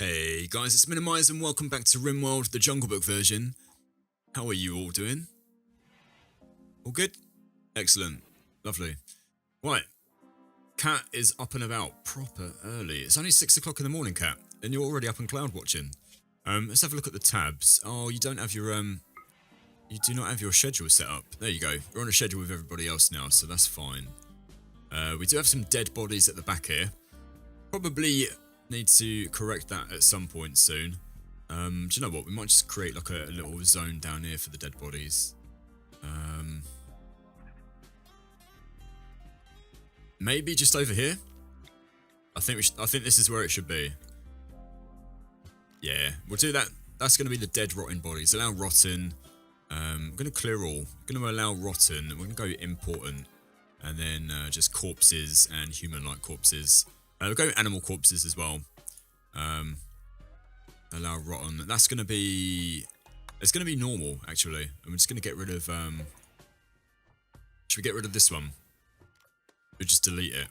Hey guys, it's Minnowmize and welcome back to Rimworld, the Jungle Book version. How are you all doing? All good? Excellent. Lovely. Right. Cat is up and about proper early. It's only 6 o'clock in the morning, Cat, and you're already up and cloud watching. Let's have a look at the tabs. Oh, you don't have your, you do not have your schedule set up. There you go. We're on a schedule with everybody else now, so that's fine. We do have some dead bodies at the back here. Probably need to correct that at some point soon. Do you know what? We might just create like a little zone down here for the dead bodies. Maybe just over here. I think this is where it should be. Yeah, we'll do that. That's going to be the dead rotting bodies. Allow rotten. I'm going to clear all. Going to allow rotten. We're going to go important, and then just corpses and human-like corpses. We'll go animal corpses as well. Allow rotten. That's going to be... It's going to be normal, actually. And we're just going to get rid of... Should we get rid of this one? We'll just delete it.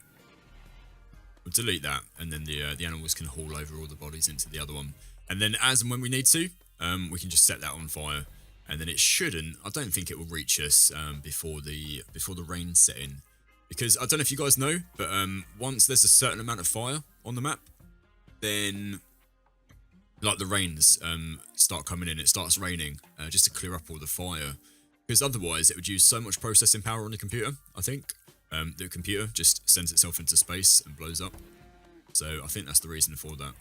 We'll delete that, and then the animals can haul over all the bodies into the other one. And then as and when we need to, we can just set that on fire. And then it shouldn't... I don't think it will reach us before the rain set in. Because, I don't know if you guys know, but once there's a certain amount of fire on the map, then, like, the rains start coming in. It starts raining just to clear up all the fire. Because otherwise, it would use so much processing power on the computer, I think. The computer just sends itself into space and blows up. So, I think that's the reason for that.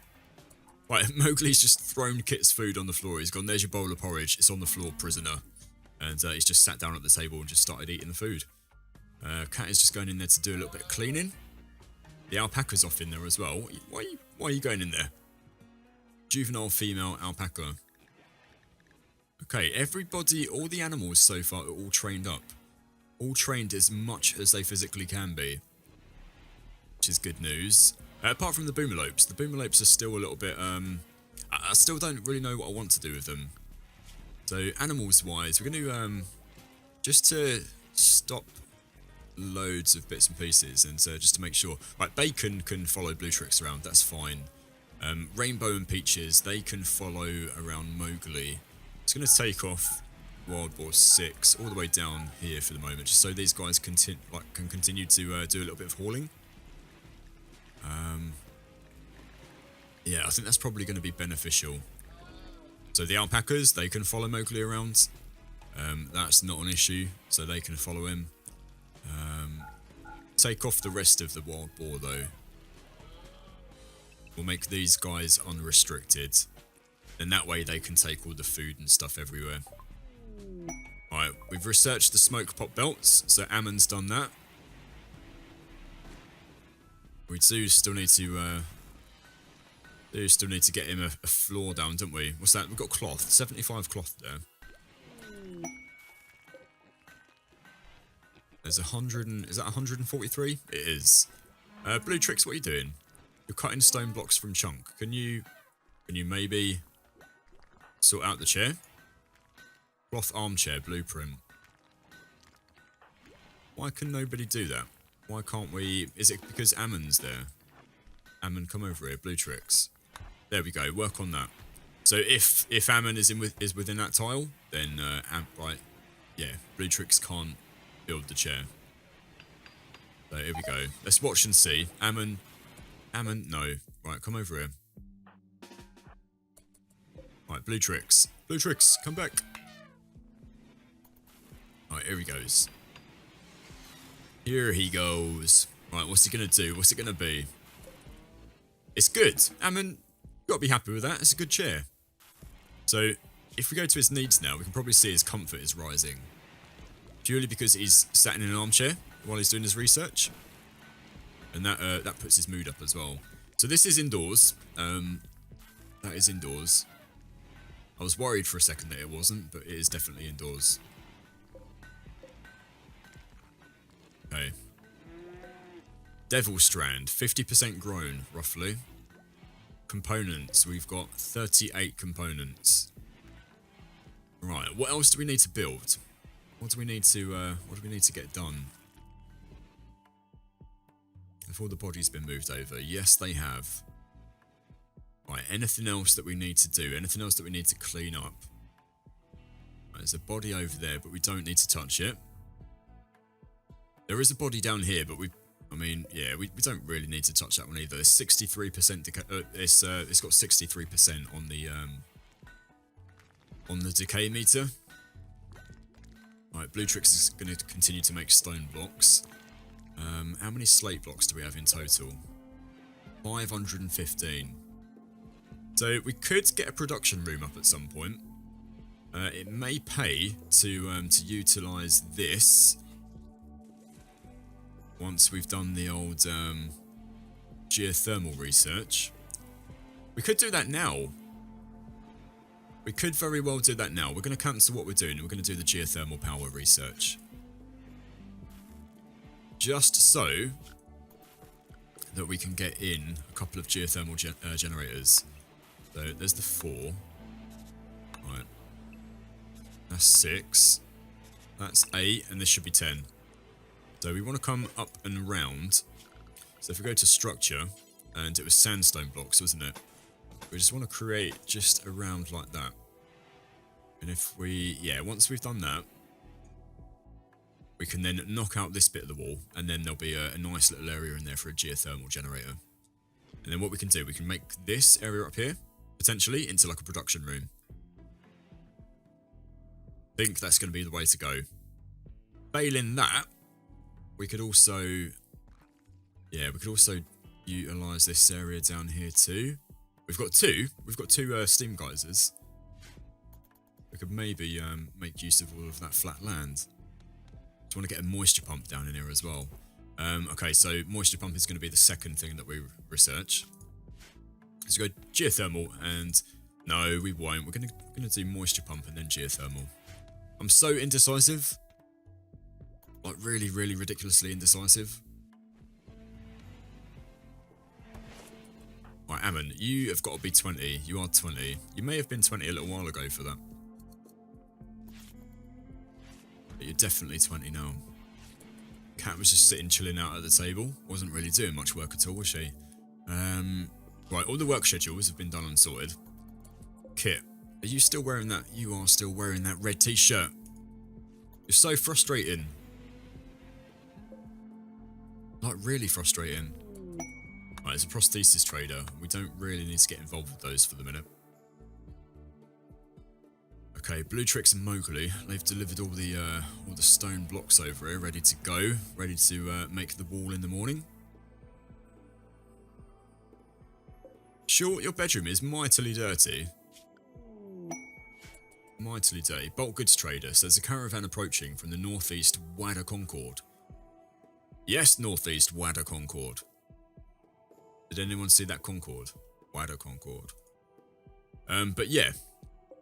Right, Mowgli's just thrown Kit's food on the floor. He's gone, there's your bowl of porridge. It's on the floor, prisoner. And he's just sat down at the table and just started eating the food. Cat is just going in there to do a little bit of cleaning. The alpaca's off in there as well. Why are you going in there? Juvenile female alpaca. Okay, everybody, all the animals so far are all trained up. All trained as much as they physically can be. Which is good news. Apart from the boomalopes. The boomalopes are still a little bit, I still don't really know what I want to do with them. So, animals-wise, we're going to, just to stop loads of bits and pieces, and just to make sure. Right, Bacon can follow Bluetrix around, that's fine. Rainbow and Peaches, they can follow around Mowgli. It's going to take off Wild Boar 6 all the way down here for the moment, just so these guys can continue to do a little bit of hauling. Yeah, I think that's probably going to be beneficial. So the alpacas, they can follow Mowgli around. That's not an issue, so they can follow him. Take off the rest of the wild boar though. We'll make these guys unrestricted. And that way they can take all the food and stuff everywhere. Alright, we've researched the smoke pop belts, so Ammon's done that. We do still need to get him a floor down, don't we? What's that? We've got cloth, 75 cloth there. There's 100 and... Is that 143? It is. Bluetrix, what are you doing? You're cutting stone blocks from chunk. Can you maybe sort out the chair? Cloth armchair blueprint. Why can nobody do that? Why can't we... Is it because Ammon's there? Ammon, come over here. Bluetrix. There we go. Work on that. So if Ammon is within that tile, then right, yeah, Bluetrix can't build the chair. So here we go. Let's watch and see. Ammon, no. Right, come over here. Right, Bluetrix, come back. Right, here he goes. Here he goes. Right, what's he gonna do? What's it gonna be? It's good. Ammon, you gotta be happy with that. It's a good chair. So, if we go to his needs now, we can probably see his comfort is rising. Purely because he's sat in an armchair while he's doing his research. And that puts his mood up as well. So this is indoors. That is indoors. I was worried for a second that it wasn't, but it is definitely indoors. Okay. Devil Strand, 50% grown, roughly. Components, we've got 38 components. Right, what else do we need to build? What do we need to get done? Have all the bodies been moved over? Yes, they have. Right, anything else that we need to do? Anything else that we need to clean up? Right, there's a body over there, but we don't need to touch it. There is a body down here, but we don't really need to touch that one either. It's 63%. It's got 63% on the decay meter. Right, Bluetrix is going to continue to make stone blocks. How many slate blocks do we have in total? 515. So we could get a production room up at some point. It may pay to utilise this once we've done the old geothermal research. We could do that now. We could very well do that now. We're going to cancel what we're doing and we're going to do the geothermal power research. Just so that we can get in a couple of geothermal generators. So there's the 4. Right. That's 6. That's 8, and this should be 10. So we want to come up and around. So if we go to structure, and it was sandstone blocks, wasn't it? We just want to create just around like that. And if we, once we've done that, we can then knock out this bit of the wall, and then there'll be a nice little area in there for a geothermal generator. And then what we can do, we can make this area up here, potentially, into like a production room. I think that's going to be the way to go. Failing that, we could also, utilise this area down here too. We've got two steam geysers. We could maybe make use of all of that flat land. Just want to get a moisture pump down in here as well. Okay, so moisture pump is going to be the second thing that we research. So go geothermal, and no, we won't. We're going to do moisture pump and then geothermal. I'm so indecisive. Like really, really ridiculously indecisive. Right, Ammon, you have got to be 20. You are 20. You may have been 20 a little while ago for that. But you're definitely 20 now. Cat was just sitting chilling out at the table. Wasn't really doing much work at all, was she? Right, all the work schedules have been done and sorted. Kit, are you still wearing that? You are still wearing that red t-shirt. You're so frustrating. Like, really frustrating. Right, there's a prosthesis trader. We don't really need to get involved with those for the minute. Okay, Bluetrix and Mowgli, they've delivered all the stone blocks over here, ready to go, ready to make the wall in the morning. Sure, your bedroom is mightily dirty. Mightily dirty. Bulk goods trader says a caravan approaching from the northeast Wada Concord. Yes, northeast Wada Concord. Did anyone see that Concord? Wada Concord. But yeah,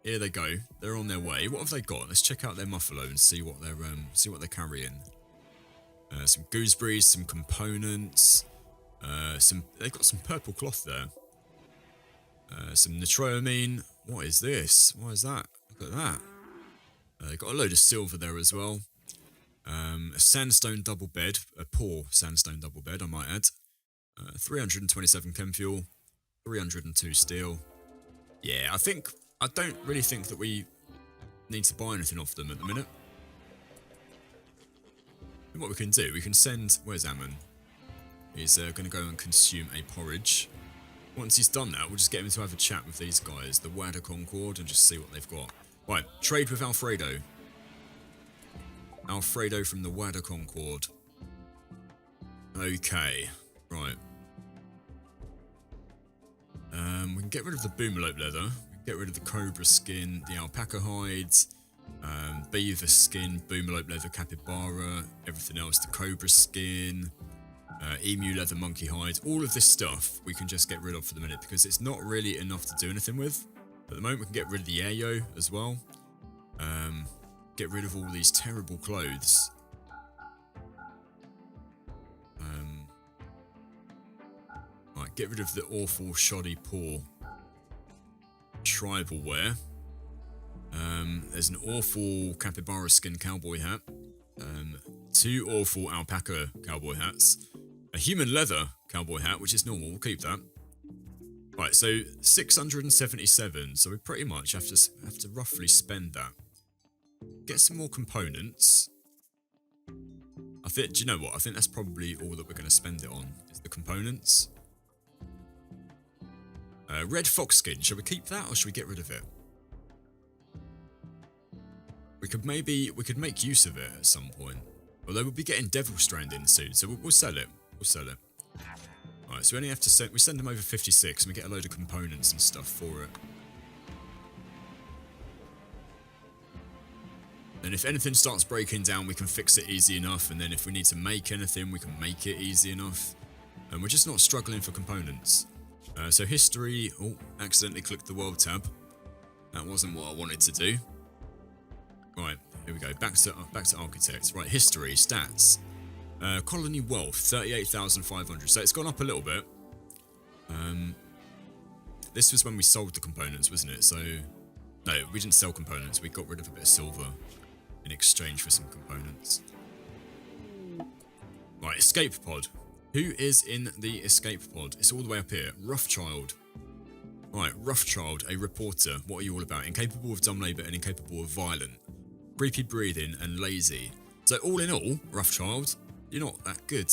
here they go. They're on their way. What have they got? Let's check out their muffalo and see what they're carrying. Some gooseberries, some components. They've got some purple cloth there. Some nitroamine. What is this? What is that? Look at that. They've got a load of silver there as well. A sandstone double bed. A poor sandstone double bed, I might add. 327 chem fuel. 302 steel. Yeah, I don't really think that we need to buy anything off them at the minute. And what we can do, we can send... Where's Ammon? He's going to go and consume a porridge. Once he's done that, we'll just get him to have a chat with these guys, the Wada Concord, and just see what they've got. Right, trade with Alfredo. Alfredo from the Wada Concord. Okay, right. We can get rid of the boomalope leather. We can get rid of the cobra skin, the alpaca hides, beaver skin, boomalope leather, capybara, everything else, the cobra skin, emu leather, monkey hide. All of this stuff we can just get rid of for the minute because it's not really enough to do anything with. At the moment, we can get rid of the ayo as well. Get rid of all these terrible clothes. Right, get rid of the awful, shoddy, poor tribal wear. There's an awful capybara skin cowboy hat. 2 awful alpaca cowboy hats. A human leather cowboy hat, which is normal. We'll keep that. Right, Right, so 677. So we pretty much have to roughly spend that. Get some more components. I think. Do you know what? I think that's probably all that we're going to spend it on. Is the components. Red fox skin. Shall we keep that or should we get rid of it? We could make use of it at some point. Although we'll be getting Devil Stranding soon, so we'll sell it. We'll sell it. Alright, so we only have to send them over 56 and we get a load of components and stuff for it. And if anything starts breaking down, we can fix it easy enough, and then if we need to make anything, we can make it easy enough. And we're just not struggling for components. So history, oh, accidentally clicked the world tab. That wasn't what I wanted to do. Right, here we go, back to architects. Right, history, stats. Colony wealth, 38,500, so it's gone up a little bit. This was when we sold the components, wasn't it? So, no, we didn't sell components, we got rid of a bit of silver in exchange for some components. Right, escape pod. Who is in the escape pod? It's all the way up here. Roughchild. Right, Roughchild, a reporter. What are you all about? Incapable of dumb labour and incapable of violent. Creepy breathing and lazy. So all in all, Roughchild, you're not that good.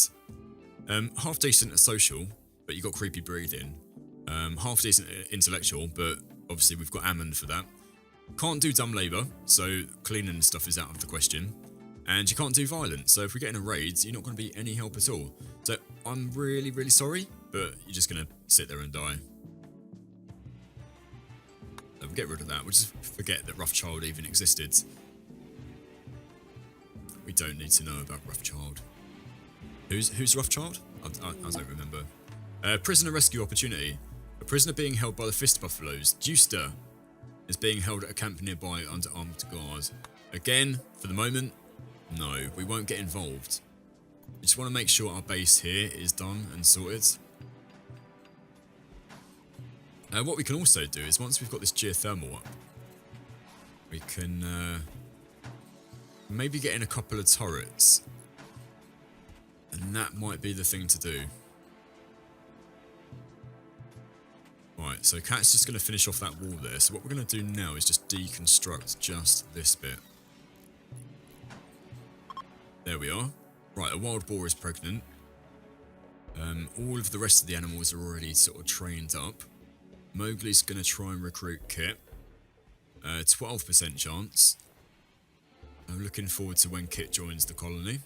Half decent at social, but you got creepy breathing. Half decent at intellectual, but obviously we've got Ammon for that. Can't do dumb labour, so cleaning and stuff is out of the question. And you can't do violence, so if we get in a raid, you're not going to be any help at all. So I'm really, really sorry, but you're just going to sit there and die. So we'll get rid of that. We'll just forget that Roughchild even existed. We don't need to know about Roughchild. Who's Roughchild? I don't remember. Prisoner rescue opportunity. A prisoner being held by the Fist Buffaloes, Deuster, is being held at a camp nearby under armed guard. Again, for the moment, no, we won't get involved. We just want to make sure our base here is done and sorted. What we can also do is once we've got this geothermal up, we can maybe get in a couple of turrets. And that might be the thing to do. Right, so Cat's just going to finish off that wall there. So what we're going to do now is just deconstruct just this bit. There we are. Right, a wild boar is pregnant. All of the rest of the animals are already sort of trained up. Mowgli's going to try and recruit Kit. 12% chance. I'm looking forward to when Kit joins the colony.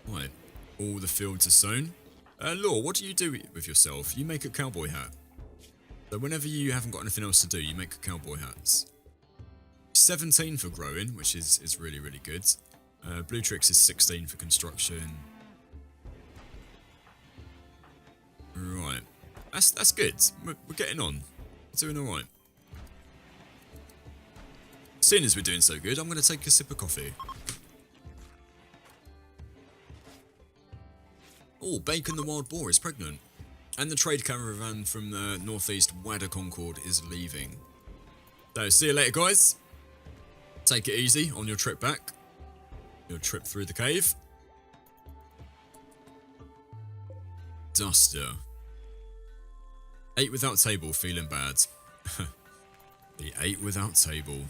Right, all the fields are sown. Law, what do you do with yourself? You make a cowboy hat. So whenever you haven't got anything else to do, you make cowboy hats. 17 for growing, which is really, really good. Blue Tricks is 16 for construction. Right. That's good. We're getting on. We're doing alright. Seeing as we're doing so good, I'm going to take a sip of coffee. Oh, Bacon the Wild Boar is pregnant. And the trade caravan from the northeast Wada Concord is leaving. So, see you later, guys. Take it easy on your trip back. Your trip through the cave. Duster. 8 without table, feeling bad. The 8 without table.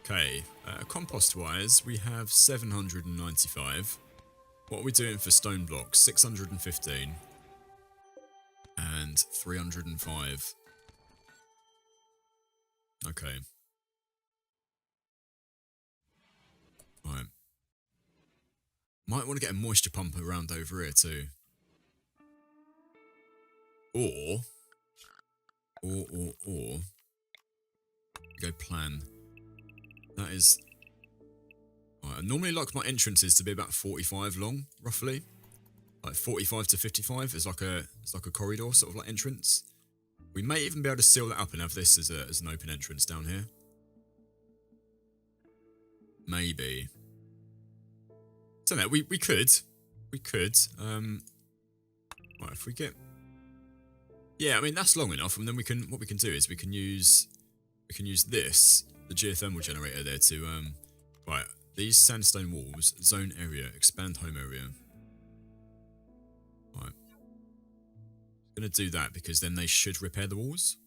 Okay, compost-wise, we have 795. What are we doing for stone blocks? 615. And 305. Okay. Right. Might want to get a moisture pump around over here too. Or. Go plan. That is. Right, I normally like my entrances to be about 45 long, roughly. Like 45 to 55 is like a corridor sort of like entrance. We may even be able to seal that up and have this as an open entrance down here. Maybe. Don't know, we could. We could. Right, if we get. Yeah, I mean that's long enough, and then what we can do is we can use this, the geothermal generator there to right, these sandstone walls, zone area, expand home area. going to do that because then they should repair the walls.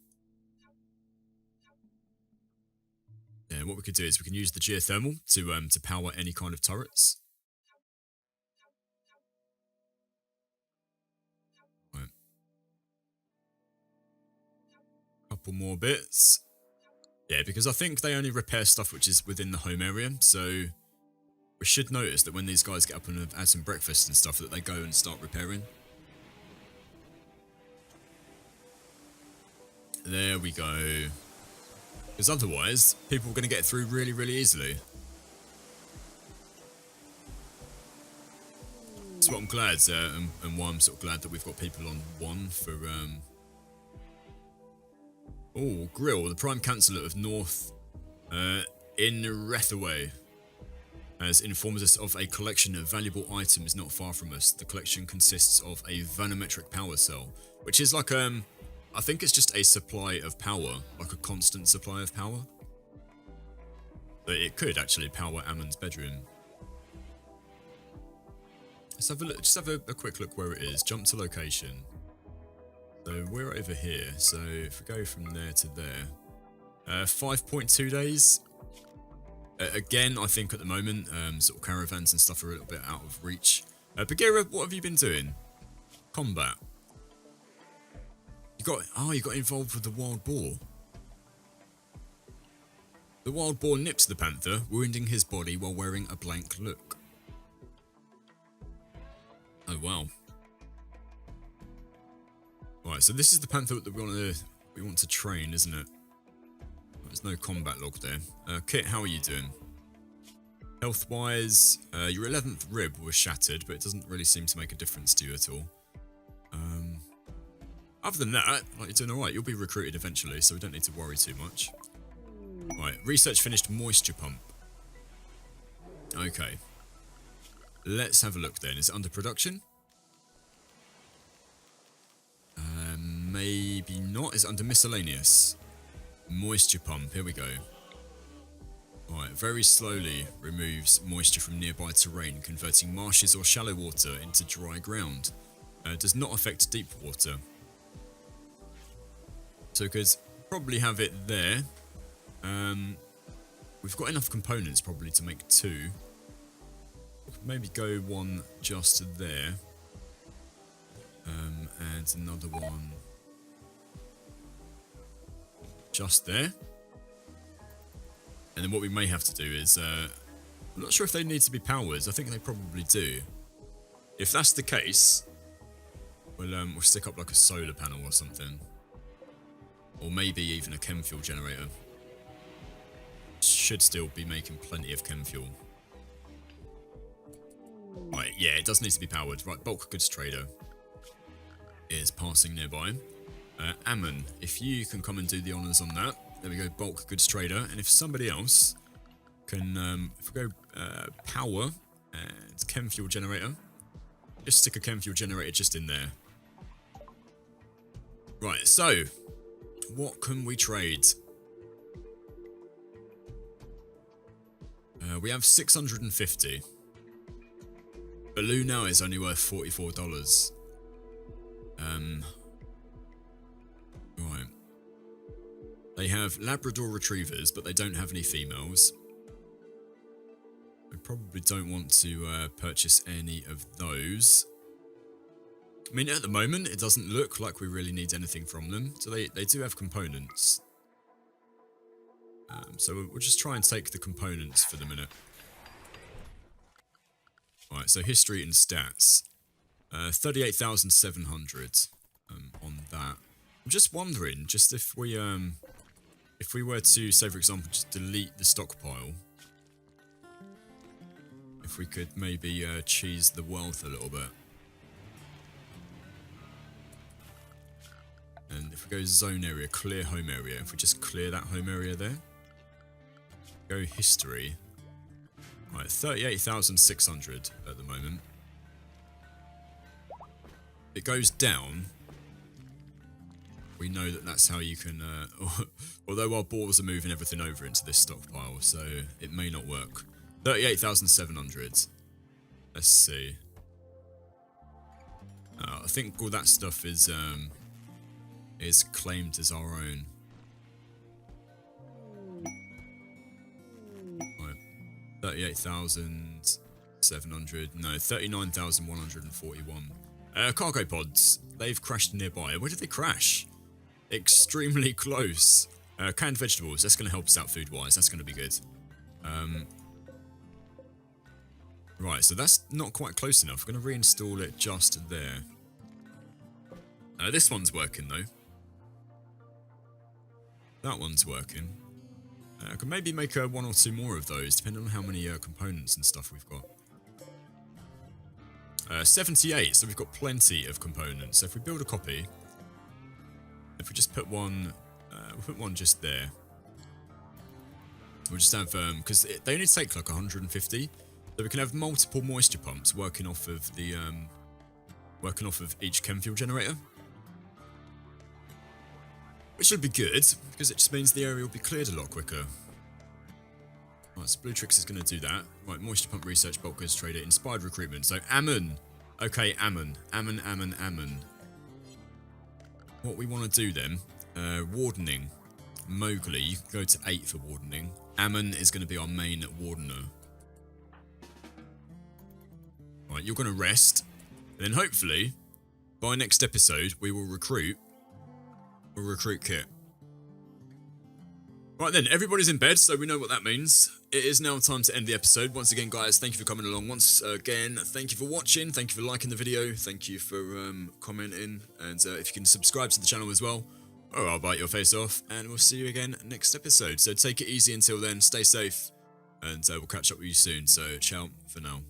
Yeah, what we could do is we can use the geothermal to power any kind of turrets. Right. Couple more bits. Yeah, because I think they only repair stuff which is within the home area, so we should notice that when these guys get up and have had some breakfast and stuff that they go and start repairing. There we go. Because otherwise, people are going to get through really, really easily. That's what I'm glad, and why I'm sort of glad that we've got people on 1 for... Oh, Grill, the Prime Councillor of North in Rethaway, has informed us of a collection of valuable items not far from us. The collection consists of a vanometric power cell, which is like, I think it's just a supply of power, like a constant supply of power. But it could actually power Ammon's bedroom. Let's have a look, just have a quick look where it is. Jump to location. So we're over here. So if we go from there to there, 5.2 days. Again, I think at the moment, sort of caravans and stuff are a little bit out of reach. Bagheera, what have you been doing? Combat. You got involved with the wild boar. The wild boar nips the panther, wounding his body while wearing a blank look. Oh wow. Right, so this is the panther that we want to train, isn't it? There's no combat log there. Kit, how are you doing? Health-wise, your 11th rib was shattered, but it doesn't really seem to make a difference to you at all. Other than that, like, you're doing alright. You'll be recruited eventually, so we don't need to worry too much. Right, research finished moisture pump. Okay. Let's have a look then. Is it under production? Maybe not. Is it under miscellaneous? Moisture pump. Here we go. Right, very slowly removes moisture from nearby terrain, converting marshes or shallow water into dry ground. Does not affect deep water. So we could probably have it there. We've got enough components probably to make 2. Maybe go one just there. And another one just there. And then what we may have to do is, I'm not sure if they need to be powered. I think they probably do. If that's the case, we'll stick up like a solar panel or something. Or maybe even a chem fuel generator. Should still be making plenty of chem fuel. Right, yeah, it does need to be powered. Right, bulk goods trader is passing nearby. Ammon, if you can come and do the honours on that. There we go, bulk goods trader. And if somebody else can, if we go power and chem fuel generator, just stick a chem fuel generator just in there. Right, so what can we trade? We have 650. Baloo now is only worth $44. Right. They have Labrador Retrievers, but they don't have any females. I probably don't want to purchase any of those. I mean, at the moment, it doesn't look like we really need anything from them. So they do have components. So we'll just try and take the components for the minute. Alright, so history and stats. 38,700 on that. I'm just wondering, just if we were to, say for example, just delete the stockpile, if we could maybe cheese the wealth a little bit. And if we go zone area, clear home area, if we just clear that home area there, go history. Right, 38,600 at the moment. It goes down. We know that that's how you can, although our boars are moving everything over into this stockpile, so it may not work. 38,700. Let's see. I think all that stuff is is claimed as our own. Right. 38,700. No, 39,141. Cargo pods. They've crashed nearby. Where did they crash? Extremely close. Canned vegetables. That's going to help us out food-wise. That's going to be good. Right, so that's not quite close enough. We're going to reinstall it just there. This one's working, though. That one's working. I can maybe make one or two more of those, depending on how many components and stuff we've got. 78, so we've got plenty of components. So if we build a copy, if we just put one, we'll put one just there. We'll just have, because they only take like 150, so we can have multiple moisture pumps working off of the, each chem fuel generator. Which should be good, because it just means the area will be cleared a lot quicker. Right, so Bluetrix is going to do that. Right, moisture pump research, bulk goods trader, inspired recruitment. So Ammon. Okay, Ammon. Ammon. What we want to do then, wardening. Mowgli, you can go to 8 for wardening. Ammon is going to be our main wardener. Right, you're going to rest. And then hopefully, by next episode, we will recruit. We'll recruit Kit. Right then, everybody's in bed, so we know what that means. It is now time to end the episode. Once again, guys, thank you for coming along. Once again, thank you for watching. Thank you for liking the video. Thank you for commenting. And if you can subscribe to the channel as well, or I'll bite your face off. And we'll see you again next episode. So take it easy until then. Stay safe. And we'll catch up with you soon. So ciao for now.